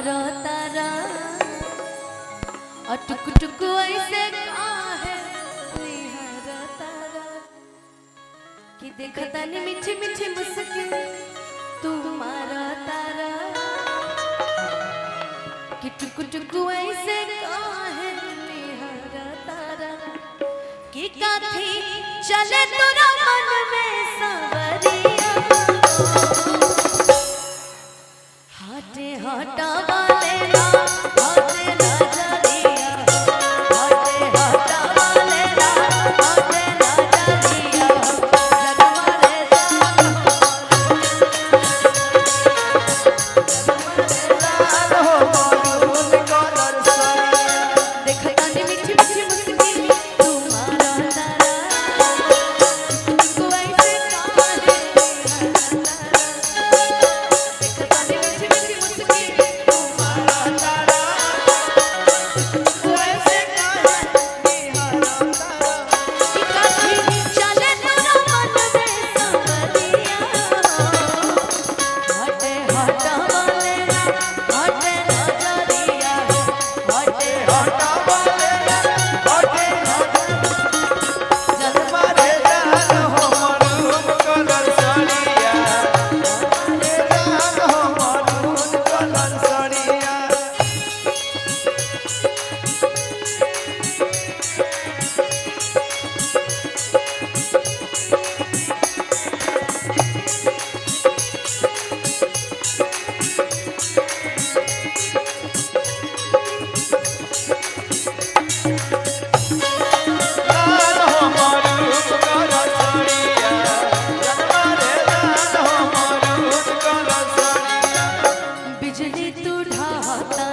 मारो तारा और टुक टुक ऐसे काहे निहारो तारा कि देखता नहीं मीठी मीठी मुस्किन तू मारो तारा कि टुक टुक ऐसे काहे निहारो तारा कि काथी चले तोरा मन में सवरिया हाथे हटा वाले ना हाथे ना जलिया हाथे हटा वाले ना हाथे ना जलिया जग मारे जान हो मरून कलर सरिया देखता नहीं मीठी मीठी मुस्किन तुम्हारा तारा कोई से काहे बिजली तू ढाता